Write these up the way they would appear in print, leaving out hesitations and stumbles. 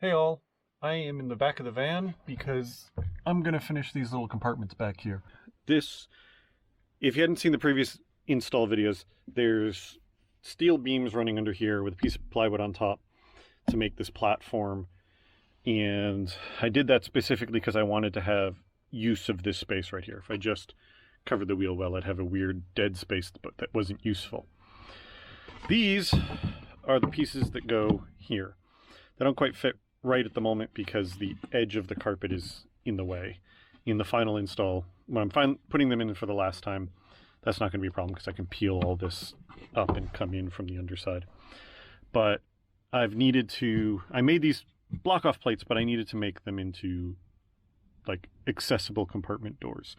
Hey all, I am in the back of the van because I'm going to finish these little compartments back here. This, if you hadn't seen the previous install videos, there's steel beams running under here with a piece of plywood on top to make this platform. And I did that specifically because I wanted to have use of this space right here. If I just covered the wheel well, I'd have a weird dead space, but that wasn't useful. These are the pieces that go here. They don't quite fit right at the moment because the edge of the carpet is in the way. In the final install, when I'm putting them in for the last time, that's not going to be a problem because I can peel all this up and come in from the underside. But I made these block off plates, but I needed to make them into like accessible compartment doors.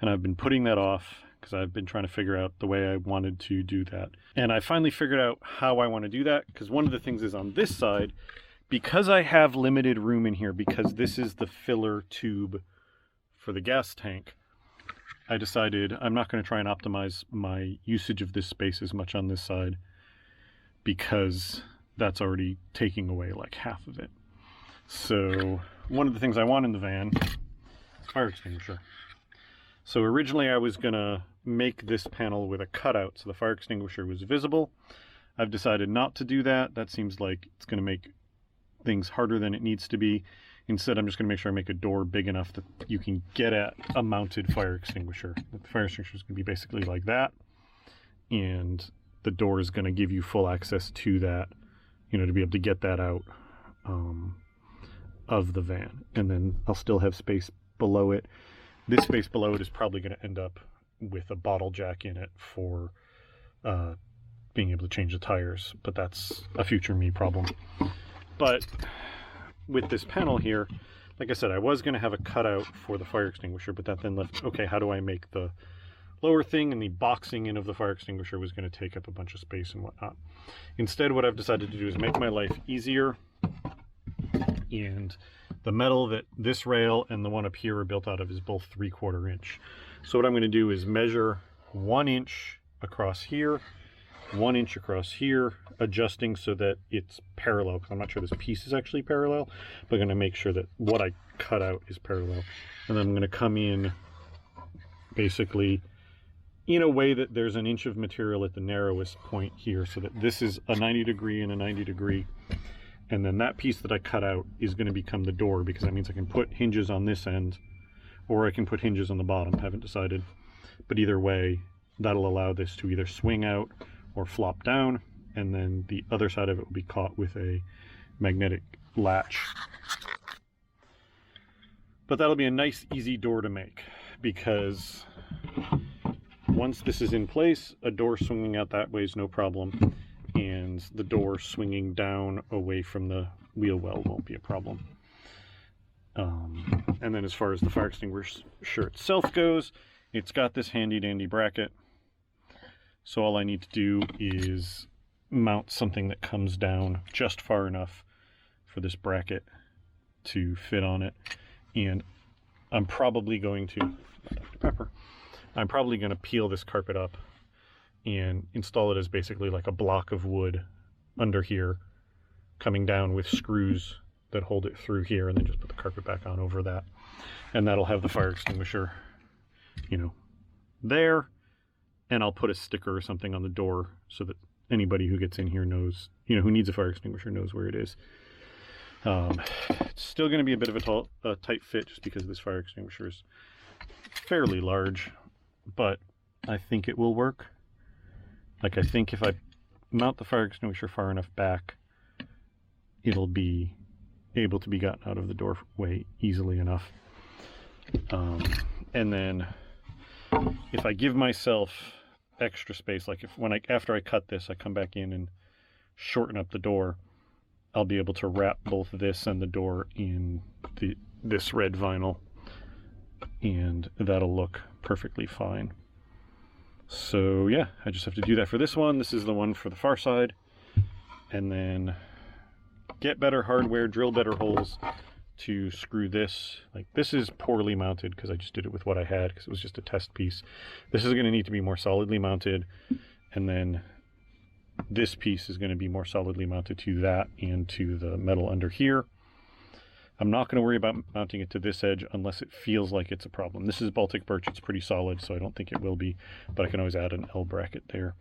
And I've been putting that off because I've been trying to figure out the way I wanted to do that. And I finally figured out how I want to do that, because one of the things is on this side, because I have limited room in here, because this is the filler tube for the gas tank, I decided I'm not going to try and optimize my usage of this space as much on this side, because that's already taking away like half of it. So one of the things I want in the van is fire extinguisher. So originally I was going to make this panel with a cutout so the fire extinguisher was visible. I've decided not to do that. That seems like it's going to make things harder than it needs to be. Instead, I'm just going to make sure I make a door big enough that you can get at a mounted fire extinguisher. The fire extinguisher is going to be basically like that, and the door is going to give you full access to that, to be able to get that out of the van. And then I'll still have space below it. This space below it is probably going to end up with a bottle jack in it for being able to change the tires, but that's a future me problem. But with this panel here, like I said, I was going to have a cutout for the fire extinguisher, but that then left, okay, how do I make the lower thing? And the boxing in of the fire extinguisher was going to take up a bunch of space and whatnot. Instead, what I've decided to do is make my life easier. And the metal that this rail and the one up here are built out of is both 3/4 inch. So what I'm going to do is measure 1 inch across here, 1 inch across here, adjusting so that it's parallel, because I'm not sure this piece is actually parallel, but I'm going to make sure that what I cut out is parallel. And then I'm going to come in basically in a way that there's an inch of material at the narrowest point here, so that this is a 90 degree and a 90 degree. And then that piece that I cut out is going to become the door, because that means I can put hinges on this end, or I can put hinges on the bottom. I haven't decided. But either way, that'll allow this to either swing out or flop down, and then the other side of it will be caught with a magnetic latch. But that'll be a nice, easy door to make, because once this is in place, a door swinging out that way is no problem. And the door swinging down away from the wheel well won't be a problem. And then as far as the fire extinguisher itself goes, it's got this handy dandy bracket. So all I need to do is mount something that comes down just far enough for this bracket to fit on it. And I'm probably going to, Dr. Pepper, I'm probably going to peel this carpet up and install it as basically like a block of wood under here, coming down with screws that hold it through here, and then just put the carpet back on over that. And that'll have the fire extinguisher, there. And I'll put a sticker or something on the door so that anybody who gets in here knows, who needs a fire extinguisher knows where it is. It's still going to be a bit of a tight fit just because this fire extinguisher is fairly large, but I think it will work. Like, I think if I mount the fire extinguisher far enough back, it'll be able to be gotten out of the doorway easily enough. And then if I give myself extra space, like after I cut this, I come back in and shorten up the door, I'll be able to wrap both this and the door in this red vinyl, and that'll look perfectly fine. So yeah, I just have to do that for this one. This is the one for the far side. And then get better hardware, drill better holes to screw this. Like, this is poorly mounted because I just did it with what I had because it was just a test piece. This is going to need to be more solidly mounted. And then this piece is going to be more solidly mounted to that and to the metal under here. I'm not going to worry about mounting it to this edge unless it feels like it's a problem. This is Baltic birch. It's pretty solid, so I don't think it will be, but I can always add an L bracket there.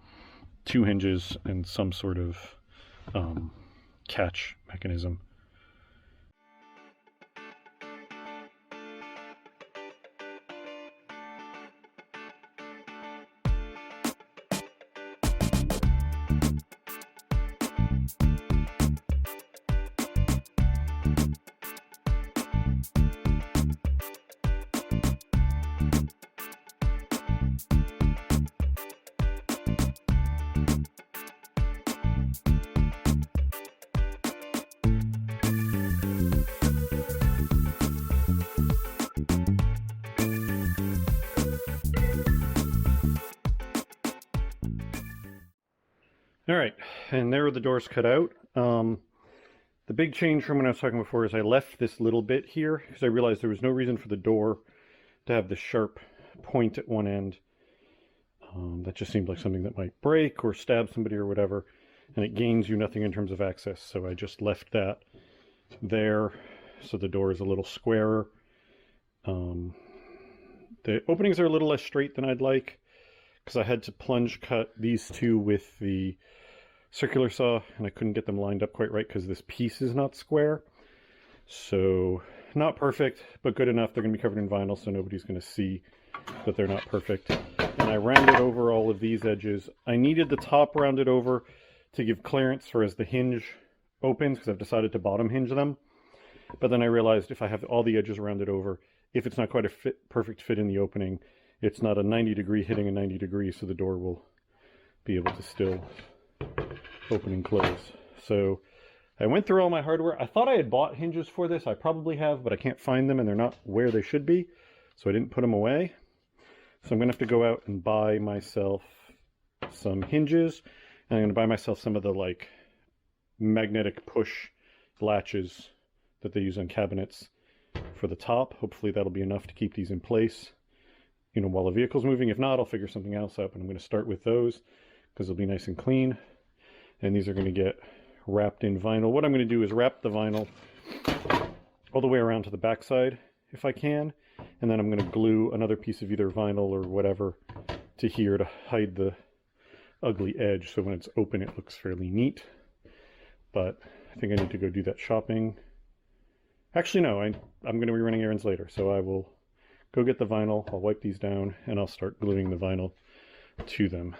2 hinges and some sort of catch mechanism. All right, and there are the doors cut out. The big change from when I was talking before is I left this little bit here because I realized there was no reason for the door to have the sharp point at one end. That just seemed like something that might break or stab somebody or whatever, and it gains you nothing in terms of access, so I just left that there so the door is a little squarer. The openings are a little less straight than I'd like because I had to plunge cut these two with the circular saw and I couldn't get them lined up quite right because this piece is not square. So not perfect, but good enough. They're going to be covered in vinyl so nobody's going to see that they're not perfect. And I rounded over all of these edges. I needed the top rounded over to give clearance for as the hinge opens because I've decided to bottom hinge them. But then I realized if I have all the edges rounded over, if it's not quite a perfect fit in the opening, it's not a 90-degree hitting a 90-degree, so the door will be able to still open and close. So I went through all my hardware. I thought I had bought hinges for this. I probably have, but I can't find them and they're not where they should be. So I didn't put them away. So I'm going to have to go out and buy myself some hinges. And I'm going to buy myself some of the like magnetic push latches that they use on cabinets for the top. Hopefully that'll be enough to keep these in place, you know, while the vehicle's moving. If not, I'll figure something else out, and I'm going to start with those because they'll be nice and clean. And these are going to get wrapped in vinyl. What I'm going to do is wrap the vinyl all the way around to the backside if I can, and then I'm going to glue another piece of either vinyl or whatever to here to hide the ugly edge, so when it's open it looks fairly neat. But I think I need to go do that shopping. Actually no, I'm going to be running errands later, so I will go get the vinyl, I'll wipe these down, and I'll start gluing the vinyl to them.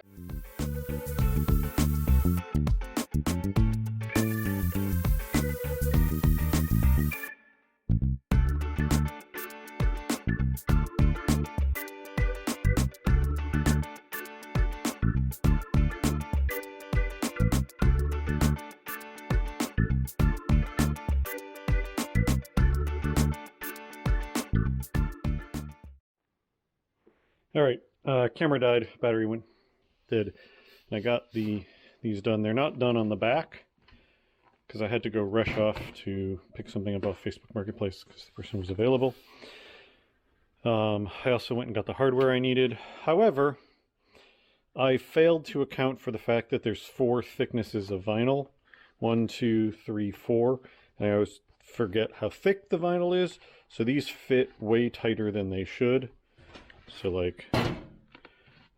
All right, camera died, battery went dead. And I got these done. They're not done on the back because I had to go rush off to pick something up off Facebook Marketplace because the person was available. I also went and got the hardware I needed. However, I failed to account for the fact that there's 4 thicknesses of vinyl. 1, 2, 3, 4. And I always forget how thick the vinyl is. So these fit way tighter than they should. So like, I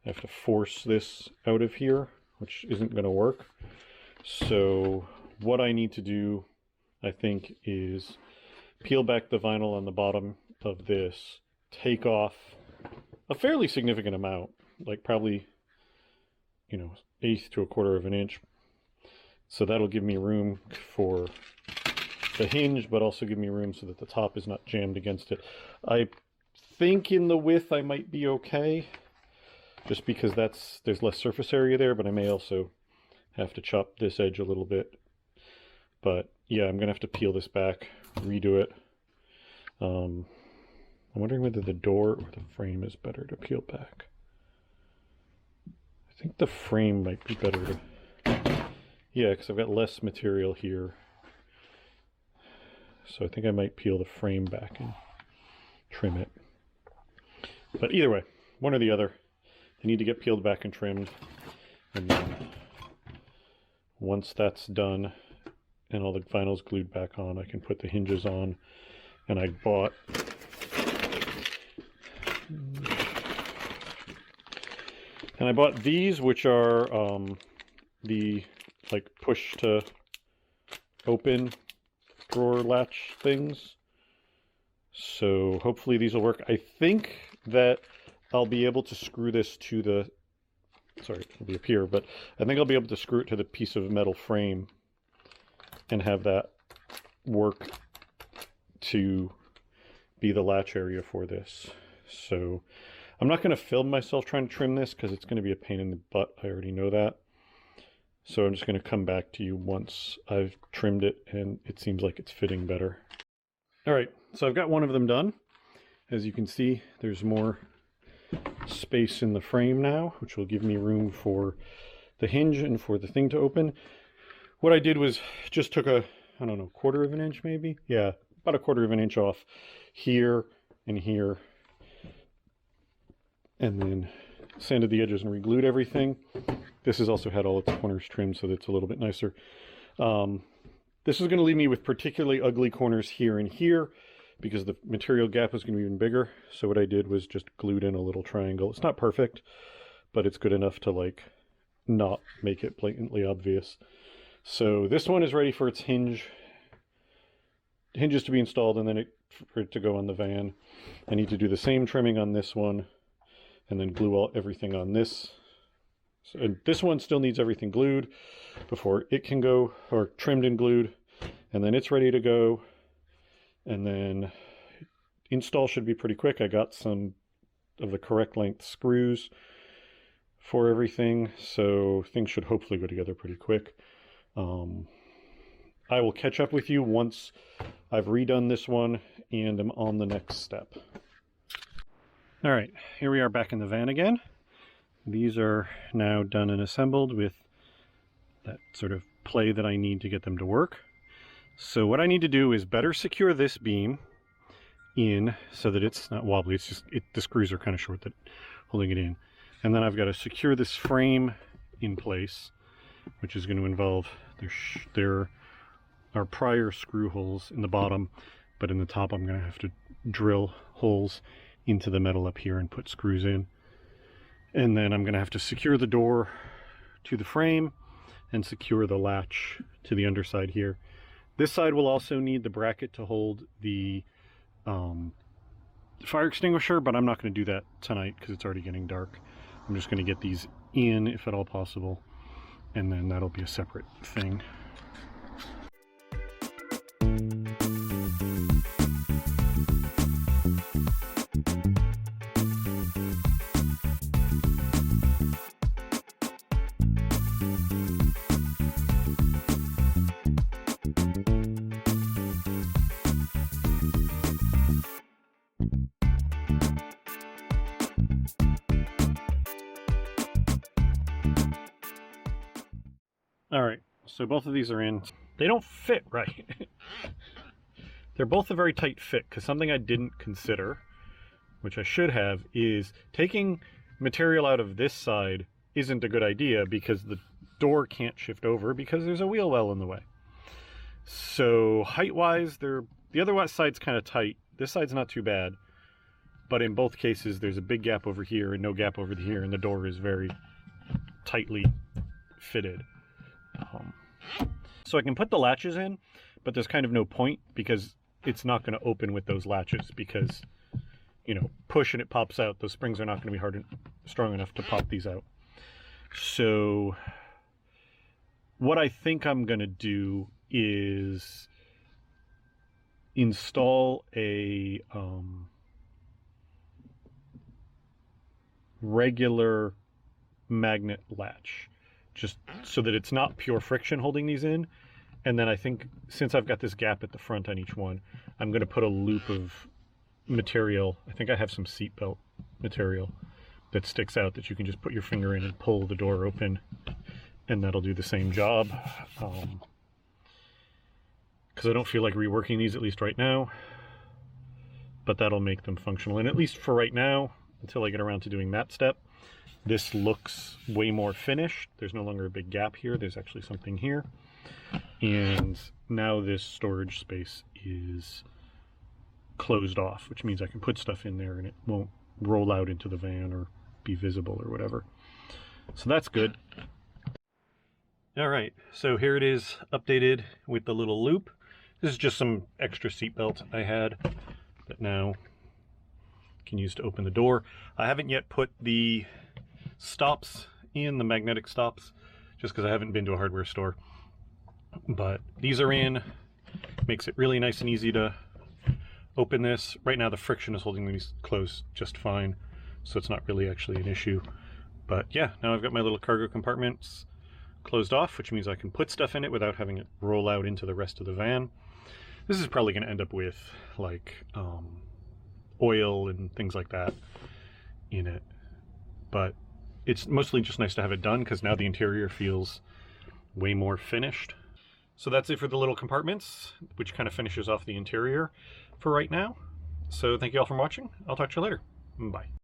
have to force this out of here, which isn't going to work. So what I need to do, I think, is peel back the vinyl on the bottom of this, take off a fairly significant amount, like probably, you know, 1/8 to 1/4 of an inch. So that'll give me room for the hinge, but also give me room so that the top is not jammed against it. I think in the width I might be okay, just because there's less surface area there, but I may also have to chop this edge a little bit. But yeah, I'm gonna have to peel this back, redo it. I'm wondering whether the door or the frame is better to peel back. I think the frame might be better to, yeah, because I've got less material here. So I think I might peel the frame back and trim it. But either way, one or the other, they need to get peeled back and trimmed. And then once that's done, and all the vinyl's glued back on, I can put the hinges on. And I bought these, which are the like push to open drawer latch things. So hopefully these will work. I think that I'll be able to screw this to the, sorry, it'll be up here, but I think I'll be able to screw it to the piece of metal frame and have that work to be the latch area for this. So I'm not going to film myself trying to trim this because it's going to be a pain in the butt. I already know that. So I'm just going to come back to you once I've trimmed it and it seems like it's fitting better. All right, so I've got one of them done. As you can see, there's more space in the frame now, which will give me room for the hinge and for the thing to open. What I did was just took a, I don't know, 1/4 of an inch maybe? Yeah, about a 1/4 of an inch off here and here. And then sanded the edges and re-glued everything. This has also had all its corners trimmed so that it's a little bit nicer. This is going to leave me with particularly ugly corners here and here because the material gap is going to be even bigger. So what I did was just glued in a little triangle. It's not perfect, but it's good enough to like not make it blatantly obvious. So this one is ready for its hinges to be installed, and then for it to go on the van. I need to do the same trimming on this one and then glue everything on this. So this one still needs everything glued before it can go, or trimmed and glued, and then it's ready to go. And then install should be pretty quick. I got some of the correct length screws for everything, so things should hopefully go together pretty quick. I will catch up with you once I've redone this one and I'm on the next step. All right, here we are back in the van again. These are now done and assembled with that sort of play that I need to get them to work. So what I need to do is better secure this beam in so that it's not wobbly. It's just, the screws are kind of short that holding it in. And then I've got to secure this frame in place, which is going to involve, there are prior screw holes in the bottom, but in the top I'm going to have to drill holes into the metal up here and put screws in. And then I'm going to have to secure the door to the frame and secure the latch to the underside here. This side will also need the bracket to hold the fire extinguisher, but I'm not going to do that tonight because it's already getting dark. I'm just going to get these in if at all possible, and then that'll be a separate thing. All right, so both of these are in. They don't fit right. They're both a very tight fit, because something I didn't consider, which I should have, is taking material out of this side isn't a good idea because the door can't shift over because there's a wheel well in the way. So height-wise, the other side's kind of tight. This side's not too bad, but in both cases, there's a big gap over here and no gap over here, and the door is very tightly fitted. So I can put the latches in, but there's kind of no point because it's not going to open with those latches because, you know, push and it pops out. Those springs are not going to be hard and strong enough to pop these out. So what I think I'm going to do is install a regular magnet latch, just so that it's not pure friction holding these in. And then I think since I've got this gap at the front on each one, I'm going to put a loop of material. I think I have some seatbelt material that sticks out that you can just put your finger in and pull the door open, and that'll do the same job. Because I don't feel like reworking these, at least right now, but that'll make them functional. And at least for right now, until I get around to doing that step, this looks way more finished. There's no longer a big gap here. There's actually something here. And now this storage space is closed off, which means I can put stuff in there and it won't roll out into the van or be visible or whatever. So that's good. All right, so here it is updated with the little loop. This is just some extra seatbelt I had that now can use to open the door. I haven't yet put the stops in, the magnetic stops, just because I haven't been to a hardware store. But these are in. Makes it really nice and easy to open this. Right now the friction is holding these closed just fine, so it's not really actually an issue. But yeah, now I've got my little cargo compartments closed off, which means I can put stuff in it without having it roll out into the rest of the van. This is probably going to end up with like oil and things like that in it, but it's mostly just nice to have it done because now the interior feels way more finished. So that's it for the little compartments, which kind of finishes off the interior for right now. So thank you all for watching. I'll talk to you later. Bye.